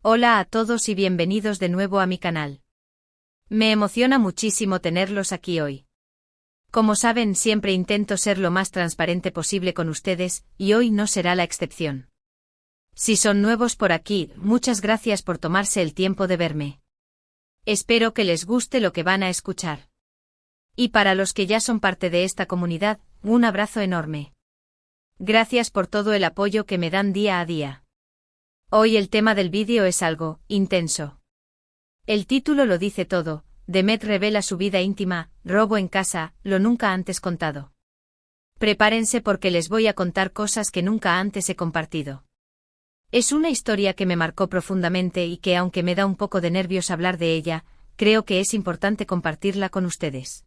Hola a todos y bienvenidos de nuevo a mi canal. Me emociona muchísimo tenerlos aquí hoy. Como saben, siempre intento ser lo más transparente posible con ustedes, y hoy no será la excepción. Si son nuevos por aquí, muchas gracias por tomarse el tiempo de verme. Espero que les guste lo que van a escuchar. Y para los que ya son parte de esta comunidad, un abrazo enorme. Gracias por todo el apoyo que me dan día a día. Hoy el tema del vídeo es algo intenso. El título lo dice todo: Demet revela su vida íntima, robo en casa, lo nunca antes contado. Prepárense porque les voy a contar cosas que nunca antes he compartido. Es una historia que me marcó profundamente y que, aunque me da un poco de nervios hablar de ella, creo que es importante compartirla con ustedes.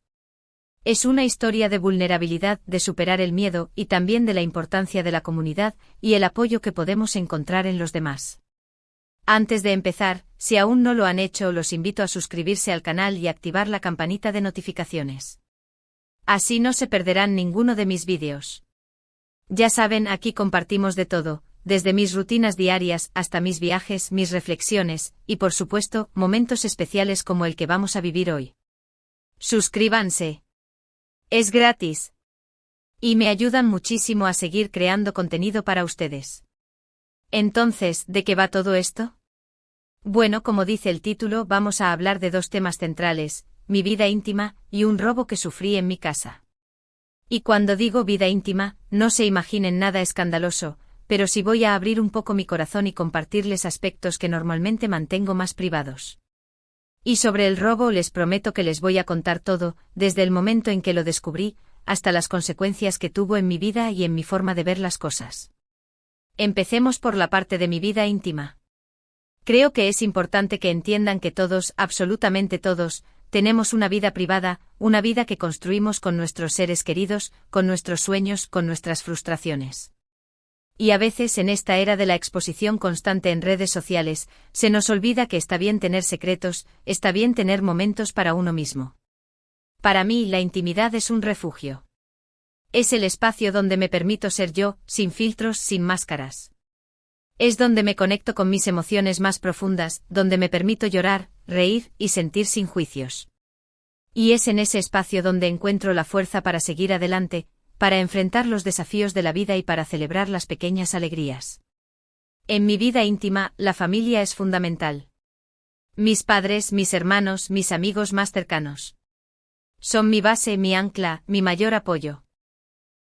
Es una historia de vulnerabilidad, de superar el miedo y también de la importancia de la comunidad y el apoyo que podemos encontrar en los demás. Antes de empezar, si aún no lo han hecho, los invito a suscribirse al canal y activar la campanita de notificaciones. Así no se perderán ninguno de mis vídeos. Ya saben, aquí compartimos de todo, desde mis rutinas diarias hasta mis viajes, mis reflexiones y, por supuesto, momentos especiales como el que vamos a vivir hoy. Suscríbanse. Es gratis. Y me ayudan muchísimo a seguir creando contenido para ustedes. Entonces, ¿de qué va todo esto? Bueno, como dice el título, vamos a hablar de dos temas centrales: mi vida íntima y un robo que sufrí en mi casa. Y cuando digo vida íntima, no se imaginen nada escandaloso, pero sí voy a abrir un poco mi corazón y compartirles aspectos que normalmente mantengo más privados. Y sobre el robo les prometo que les voy a contar todo, desde el momento en que lo descubrí, hasta las consecuencias que tuvo en mi vida y en mi forma de ver las cosas. Empecemos por la parte de mi vida íntima. Creo que es importante que entiendan que todos, absolutamente todos, tenemos una vida privada, una vida que construimos con nuestros seres queridos, con nuestros sueños, con nuestras frustraciones. Y a veces en esta era de la exposición constante en redes sociales, se nos olvida que está bien tener secretos, está bien tener momentos para uno mismo. Para mí, la intimidad es un refugio. Es el espacio donde me permito ser yo, sin filtros, sin máscaras. Es donde me conecto con mis emociones más profundas, donde me permito llorar, reír y sentir sin juicios. Y es en ese espacio donde encuentro la fuerza para seguir adelante, para enfrentar los desafíos de la vida y para celebrar las pequeñas alegrías. En mi vida íntima, la familia es fundamental. Mis padres, mis hermanos, mis amigos más cercanos. Son mi base, mi ancla, mi mayor apoyo.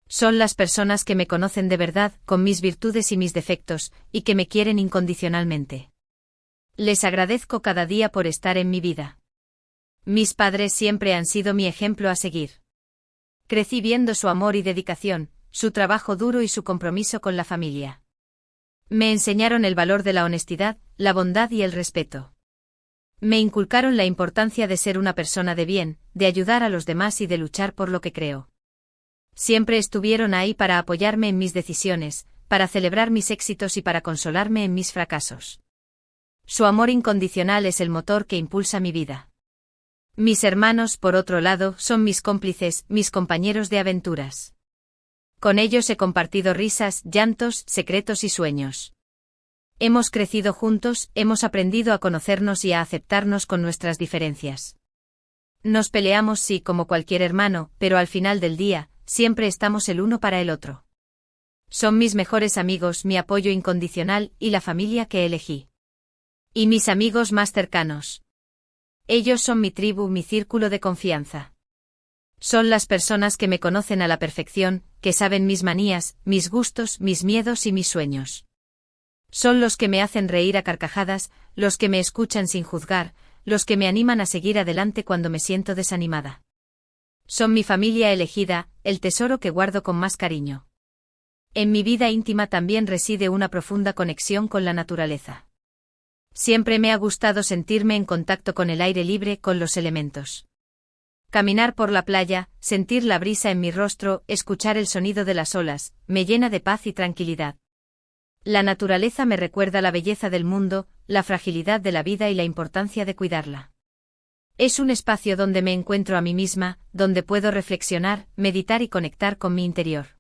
Son las personas que me conocen de verdad, con mis virtudes y mis defectos, y que me quieren incondicionalmente. Les agradezco cada día por estar en mi vida. Mis padres siempre han sido mi ejemplo a seguir. Crecí viendo su amor y dedicación, su trabajo duro y su compromiso con la familia. Me enseñaron el valor de la honestidad, la bondad y el respeto. Me inculcaron la importancia de ser una persona de bien, de ayudar a los demás y de luchar por lo que creo. Siempre estuvieron ahí para apoyarme en mis decisiones, para celebrar mis éxitos y para consolarme en mis fracasos. Su amor incondicional es el motor que impulsa mi vida. Mis hermanos, por otro lado, son mis cómplices, mis compañeros de aventuras. Con ellos he compartido risas, llantos, secretos y sueños. Hemos crecido juntos, hemos aprendido a conocernos y a aceptarnos con nuestras diferencias. Nos peleamos, sí, como cualquier hermano, pero al final del día, siempre estamos el uno para el otro. Son mis mejores amigos, mi apoyo incondicional y la familia que elegí. Y mis amigos más cercanos. Ellos son mi tribu, mi círculo de confianza. Son las personas que me conocen a la perfección, que saben mis manías, mis gustos, mis miedos y mis sueños. Son los que me hacen reír a carcajadas, los que me escuchan sin juzgar, los que me animan a seguir adelante cuando me siento desanimada. Son mi familia elegida, el tesoro que guardo con más cariño. En mi vida íntima también reside una profunda conexión con la naturaleza. Siempre me ha gustado sentirme en contacto con el aire libre, con los elementos. Caminar por la playa, sentir la brisa en mi rostro, escuchar el sonido de las olas, me llena de paz y tranquilidad. La naturaleza me recuerda la belleza del mundo, la fragilidad de la vida y la importancia de cuidarla. Es un espacio donde me encuentro a mí misma, donde puedo reflexionar, meditar y conectar con mi interior.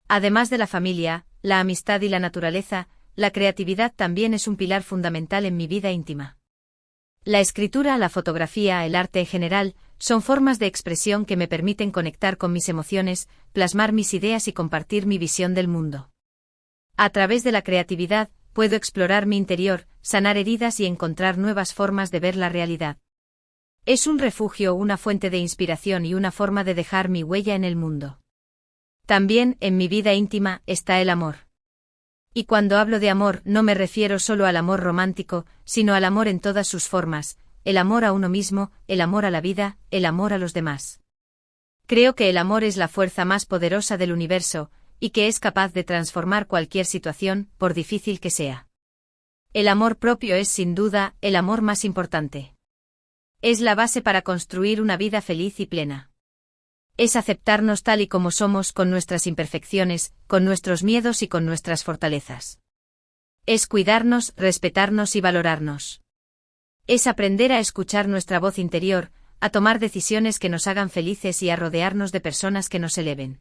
Además de la familia, la amistad y la naturaleza, la creatividad también es un pilar fundamental en mi vida íntima. La escritura, la fotografía, el arte en general, son formas de expresión que me permiten conectar con mis emociones, plasmar mis ideas y compartir mi visión del mundo. A través de la creatividad, puedo explorar mi interior, sanar heridas y encontrar nuevas formas de ver la realidad. Es un refugio, una fuente de inspiración y una forma de dejar mi huella en el mundo. También, en mi vida íntima, está el amor. Y cuando hablo de amor, no me refiero solo al amor romántico, sino al amor en todas sus formas, el amor a uno mismo, el amor a la vida, el amor a los demás. Creo que el amor es la fuerza más poderosa del universo, y que es capaz de transformar cualquier situación, por difícil que sea. El amor propio es, sin duda, el amor más importante. Es la base para construir una vida feliz y plena. Es aceptarnos tal y como somos, con nuestras imperfecciones, con nuestros miedos y con nuestras fortalezas. Es cuidarnos, respetarnos y valorarnos. Es aprender a escuchar nuestra voz interior, a tomar decisiones que nos hagan felices y a rodearnos de personas que nos eleven.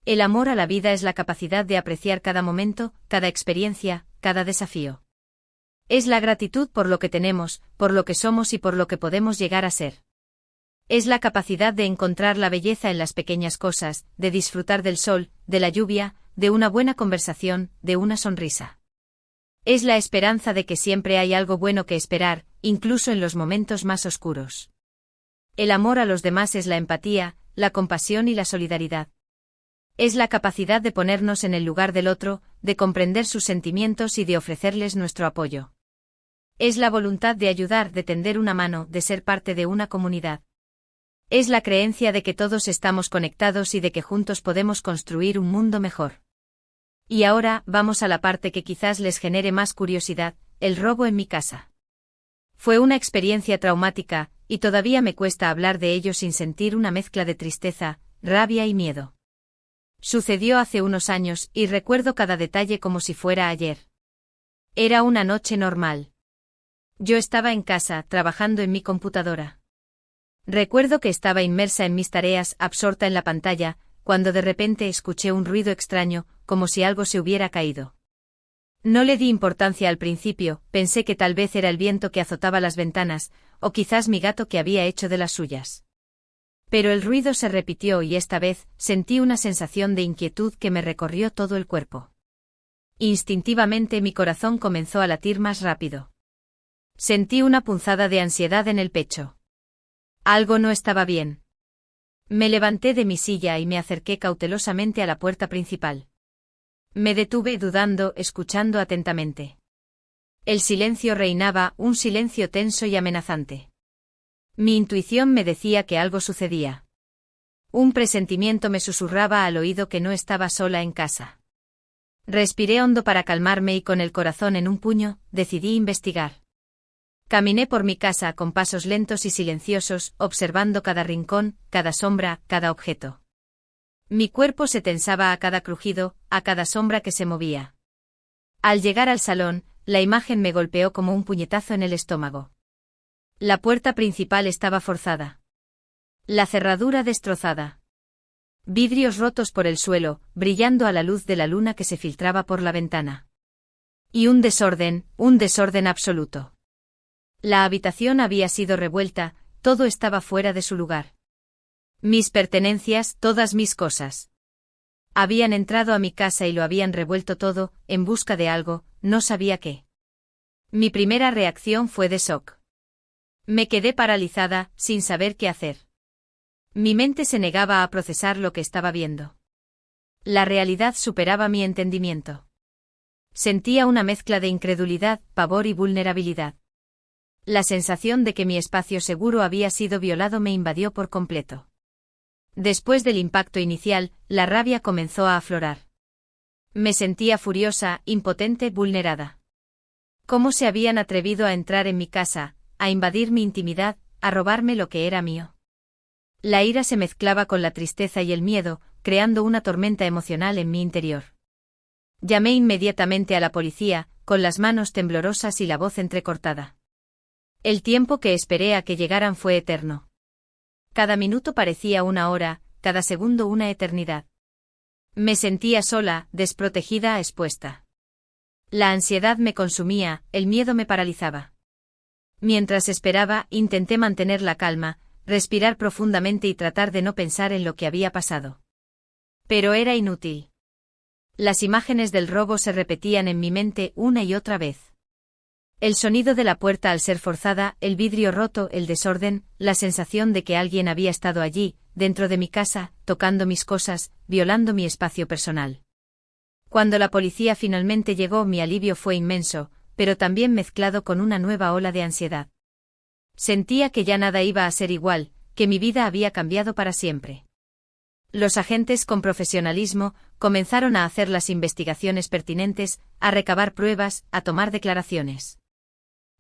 El amor a la vida es la capacidad de apreciar cada momento, cada experiencia, cada desafío. Es la gratitud por lo que tenemos, por lo que somos y por lo que podemos llegar a ser. Es la capacidad de encontrar la belleza en las pequeñas cosas, de disfrutar del sol, de la lluvia, de una buena conversación, de una sonrisa. Es la esperanza de que siempre hay algo bueno que esperar, incluso en los momentos más oscuros. El amor a los demás es la empatía, la compasión y la solidaridad. Es la capacidad de ponernos en el lugar del otro, de comprender sus sentimientos y de ofrecerles nuestro apoyo. Es la voluntad de ayudar, de tender una mano, de ser parte de una comunidad. Es la creencia de que todos estamos conectados y de que juntos podemos construir un mundo mejor. Y ahora, vamos a la parte que quizás les genere más curiosidad, el robo en mi casa. Fue una experiencia traumática, y todavía me cuesta hablar de ello sin sentir una mezcla de tristeza, rabia y miedo. Sucedió hace unos años, y recuerdo cada detalle como si fuera ayer. Era una noche normal. Yo estaba en casa, trabajando en mi computadora. Recuerdo que estaba inmersa en mis tareas, absorta en la pantalla, cuando de repente escuché un ruido extraño, como si algo se hubiera caído. No le di importancia al principio, pensé que tal vez era el viento que azotaba las ventanas, o quizás mi gato que había hecho de las suyas. Pero el ruido se repitió y esta vez sentí una sensación de inquietud que me recorrió todo el cuerpo. Instintivamente mi corazón comenzó a latir más rápido. Sentí una punzada de ansiedad en el pecho. Algo no estaba bien. Me levanté de mi silla y me acerqué cautelosamente a la puerta principal. Me detuve dudando, escuchando atentamente. El silencio reinaba, un silencio tenso y amenazante. Mi intuición me decía que algo sucedía. Un presentimiento me susurraba al oído que no estaba sola en casa. Respiré hondo para calmarme y con el corazón en un puño, decidí investigar. Caminé por mi casa con pasos lentos y silenciosos, observando cada rincón, cada sombra, cada objeto. Mi cuerpo se tensaba a cada crujido, a cada sombra que se movía. Al llegar al salón, la imagen me golpeó como un puñetazo en el estómago. La puerta principal estaba forzada. La cerradura destrozada. Vidrios rotos por el suelo, brillando a la luz de la luna que se filtraba por la ventana. Y un desorden absoluto. La habitación había sido revuelta, todo estaba fuera de su lugar. Mis pertenencias, todas mis cosas. Habían entrado a mi casa y lo habían revuelto todo, en busca de algo, no sabía qué. Mi primera reacción fue de shock. Me quedé paralizada, sin saber qué hacer. Mi mente se negaba a procesar lo que estaba viendo. La realidad superaba mi entendimiento. Sentía una mezcla de incredulidad, pavor y vulnerabilidad. La sensación de que mi espacio seguro había sido violado me invadió por completo. Después del impacto inicial, la rabia comenzó a aflorar. Me sentía furiosa, impotente, vulnerada. ¿Cómo se habían atrevido a entrar en mi casa, a invadir mi intimidad, a robarme lo que era mío? La ira se mezclaba con la tristeza y el miedo, creando una tormenta emocional en mi interior. Llamé inmediatamente a la policía, con las manos temblorosas y la voz entrecortada. El tiempo que esperé a que llegaran fue eterno. Cada minuto parecía una hora, cada segundo una eternidad. Me sentía sola, desprotegida, expuesta. La ansiedad me consumía, el miedo me paralizaba. Mientras esperaba, intenté mantener la calma, respirar profundamente y tratar de no pensar en lo que había pasado. Pero era inútil. Las imágenes del robo se repetían en mi mente una y otra vez. El sonido de la puerta al ser forzada, el vidrio roto, el desorden, la sensación de que alguien había estado allí, dentro de mi casa, tocando mis cosas, violando mi espacio personal. Cuando la policía finalmente llegó, mi alivio fue inmenso, pero también mezclado con una nueva ola de ansiedad. Sentía que ya nada iba a ser igual, que mi vida había cambiado para siempre. Los agentes, con profesionalismo, comenzaron a hacer las investigaciones pertinentes, a recabar pruebas, a tomar declaraciones.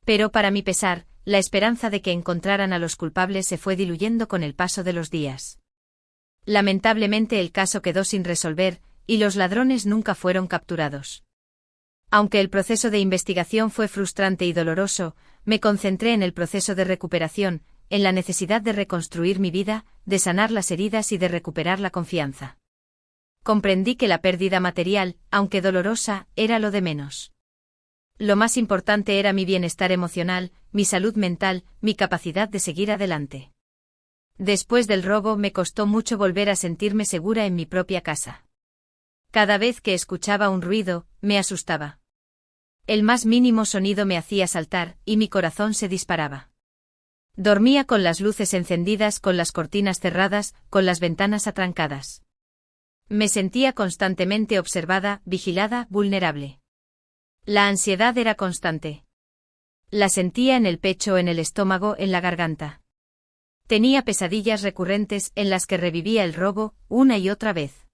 Pero para mi pesar, la esperanza de que encontraran a los culpables se fue diluyendo con el paso de los días. Lamentablemente el caso quedó sin resolver, y los ladrones nunca fueron capturados. Aunque el proceso de investigación fue frustrante y doloroso, me concentré en el proceso de recuperación, en la necesidad de reconstruir mi vida, de sanar las heridas y de recuperar la confianza. Comprendí que la pérdida material, aunque dolorosa, era lo de menos. Lo más importante era mi bienestar emocional, mi salud mental, mi capacidad de seguir adelante. Después del robo me costó mucho volver a sentirme segura en mi propia casa. Cada vez que escuchaba un ruido, me asustaba. El más mínimo sonido me hacía saltar, y mi corazón se disparaba. Dormía con las luces encendidas, con las cortinas cerradas, con las ventanas atrancadas. Me sentía constantemente observada, vigilada, vulnerable. La ansiedad era constante. La sentía en el pecho, en el estómago, en la garganta. Tenía pesadillas recurrentes en las que revivía el robo, una y otra vez.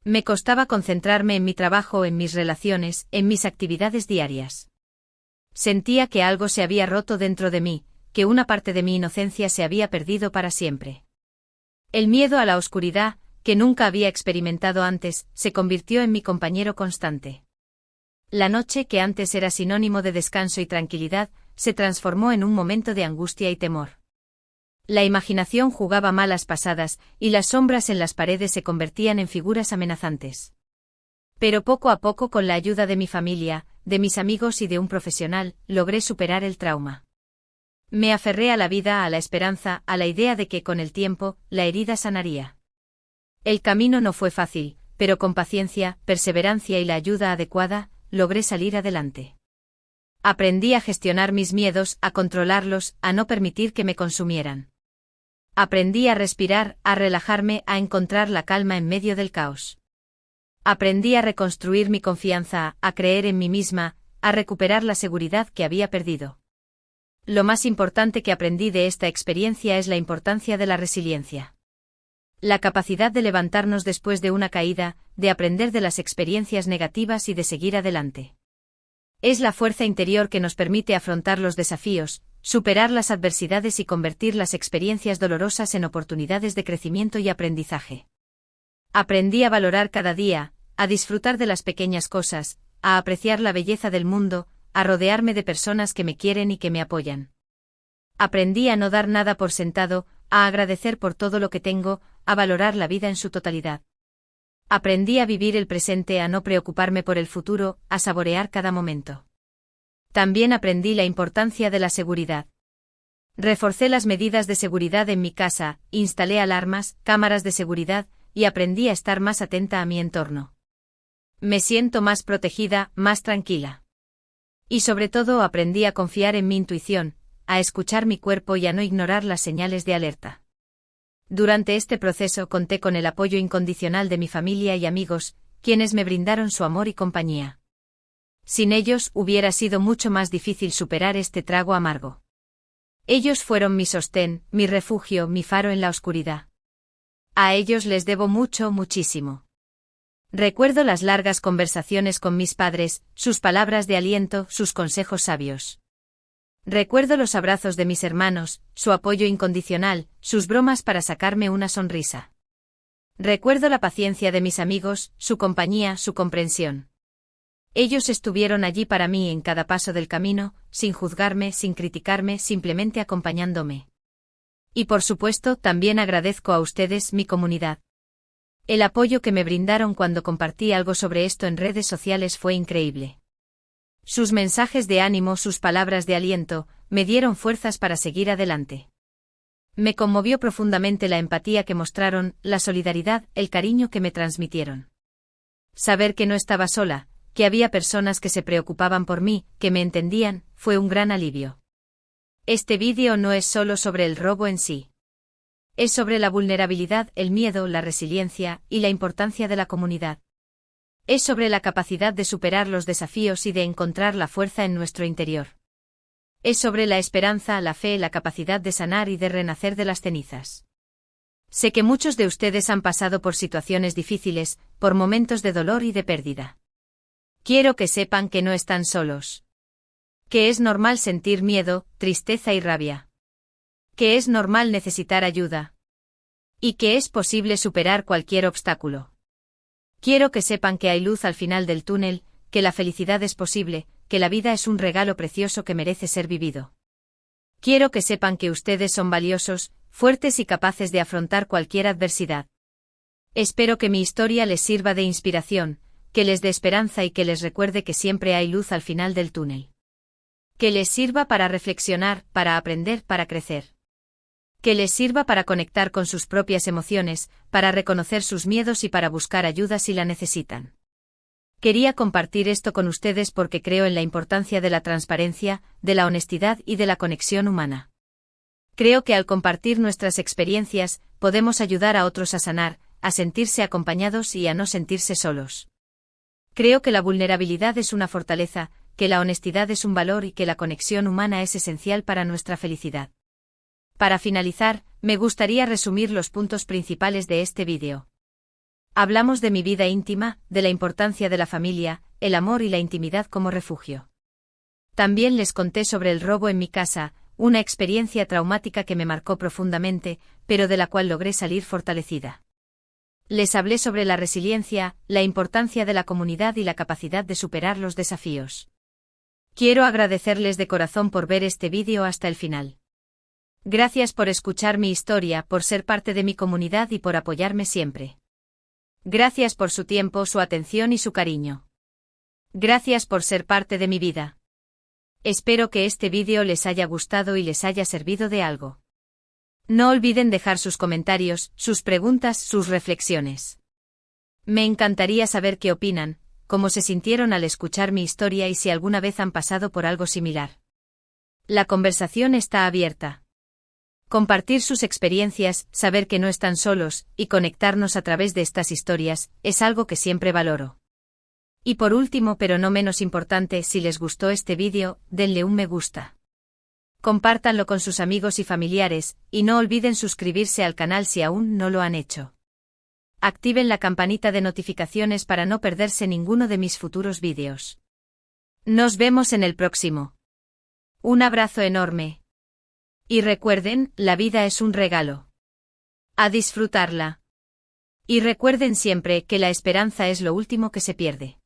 Me costaba concentrarme en mi trabajo, en mis relaciones, en mis actividades diarias. Sentía que algo se había roto dentro de mí, que una parte de mi inocencia se había perdido para siempre. El miedo a la oscuridad, que nunca había experimentado antes, se convirtió en mi compañero constante. La noche, que antes era sinónimo de descanso y tranquilidad, se transformó en un momento de angustia y temor. La imaginación jugaba malas pasadas, y las sombras en las paredes se convertían en figuras amenazantes. Pero poco a poco, con la ayuda de mi familia, de mis amigos y de un profesional, logré superar el trauma. Me aferré a la vida, a la esperanza, a la idea de que con el tiempo, la herida sanaría. El camino no fue fácil, pero con paciencia, perseverancia y la ayuda adecuada, logré salir adelante. Aprendí a gestionar mis miedos, a controlarlos, a no permitir que me consumieran. Aprendí a respirar, a relajarme, a encontrar la calma en medio del caos. Aprendí a reconstruir mi confianza, a creer en mí misma, a recuperar la seguridad que había perdido. Lo más importante que aprendí de esta experiencia es la importancia de la resiliencia. La capacidad de levantarnos después de una caída, de aprender de las experiencias negativas y de seguir adelante. Es la fuerza interior que nos permite afrontar los desafíos, superar las adversidades y convertir las experiencias dolorosas en oportunidades de crecimiento y aprendizaje. Aprendí a valorar cada día, a disfrutar de las pequeñas cosas, a apreciar la belleza del mundo, a rodearme de personas que me quieren y que me apoyan. Aprendí a no dar nada por sentado, a agradecer por todo lo que tengo, a valorar la vida en su totalidad. Aprendí a vivir el presente, a no preocuparme por el futuro, a saborear cada momento. También aprendí la importancia de la seguridad. Reforcé las medidas de seguridad en mi casa, instalé alarmas, cámaras de seguridad, y aprendí a estar más atenta a mi entorno. Me siento más protegida, más tranquila. Y sobre todo aprendí a confiar en mi intuición, a escuchar mi cuerpo y a no ignorar las señales de alerta. Durante este proceso conté con el apoyo incondicional de mi familia y amigos, quienes me brindaron su amor y compañía. Sin ellos hubiera sido mucho más difícil superar este trago amargo. Ellos fueron mi sostén, mi refugio, mi faro en la oscuridad. A ellos les debo mucho, muchísimo. Recuerdo las largas conversaciones con mis padres, sus palabras de aliento, sus consejos sabios. Recuerdo los abrazos de mis hermanos, su apoyo incondicional, sus bromas para sacarme una sonrisa. Recuerdo la paciencia de mis amigos, su compañía, su comprensión. Ellos estuvieron allí para mí en cada paso del camino, sin juzgarme, sin criticarme, simplemente acompañándome. Y por supuesto, también agradezco a ustedes, mi comunidad. El apoyo que me brindaron cuando compartí algo sobre esto en redes sociales fue increíble. Sus mensajes de ánimo, sus palabras de aliento, me dieron fuerzas para seguir adelante. Me conmovió profundamente la empatía que mostraron, la solidaridad, el cariño que me transmitieron. Saber que no estaba sola, que había personas que se preocupaban por mí, que me entendían, fue un gran alivio. Este vídeo no es solo sobre el robo en sí. Es sobre la vulnerabilidad, el miedo, la resiliencia y la importancia de la comunidad. Es sobre la capacidad de superar los desafíos y de encontrar la fuerza en nuestro interior. Es sobre la esperanza, la fe, la capacidad de sanar y de renacer de las cenizas. Sé que muchos de ustedes han pasado por situaciones difíciles, por momentos de dolor y de pérdida. Quiero que sepan que no están solos. Que es normal sentir miedo, tristeza y rabia. Que es normal necesitar ayuda. Y que es posible superar cualquier obstáculo. Quiero que sepan que hay luz al final del túnel, que la felicidad es posible, que la vida es un regalo precioso que merece ser vivido. Quiero que sepan que ustedes son valiosos, fuertes y capaces de afrontar cualquier adversidad. Espero que mi historia les sirva de inspiración, que les dé esperanza y que les recuerde que siempre hay luz al final del túnel. Que les sirva para reflexionar, para aprender, para crecer. Que les sirva para conectar con sus propias emociones, para reconocer sus miedos y para buscar ayuda si la necesitan. Quería compartir esto con ustedes porque creo en la importancia de la transparencia, de la honestidad y de la conexión humana. Creo que al compartir nuestras experiencias, podemos ayudar a otros a sanar, a sentirse acompañados y a no sentirse solos. Creo que la vulnerabilidad es una fortaleza, que la honestidad es un valor y que la conexión humana es esencial para nuestra felicidad. Para finalizar, me gustaría resumir los puntos principales de este vídeo. Hablamos de mi vida íntima, de la importancia de la familia, el amor y la intimidad como refugio. También les conté sobre el robo en mi casa, una experiencia traumática que me marcó profundamente, pero de la cual logré salir fortalecida. Les hablé sobre la resiliencia, la importancia de la comunidad y la capacidad de superar los desafíos. Quiero agradecerles de corazón por ver este vídeo hasta el final. Gracias por escuchar mi historia, por ser parte de mi comunidad y por apoyarme siempre. Gracias por su tiempo, su atención y su cariño. Gracias por ser parte de mi vida. Espero que este vídeo les haya gustado y les haya servido de algo. No olviden dejar sus comentarios, sus preguntas, sus reflexiones. Me encantaría saber qué opinan, cómo se sintieron al escuchar mi historia y si alguna vez han pasado por algo similar. La conversación está abierta. Compartir sus experiencias, saber que no están solos, y conectarnos a través de estas historias, es algo que siempre valoro. Y por último pero no menos importante, si les gustó este vídeo, denle un me gusta. Compártanlo con sus amigos y familiares, y no olviden suscribirse al canal si aún no lo han hecho. Activen la campanita de notificaciones para no perderse ninguno de mis futuros vídeos. Nos vemos en el próximo. Un abrazo enorme. Y recuerden, la vida es un regalo. A disfrutarla. Y recuerden siempre que la esperanza es lo último que se pierde.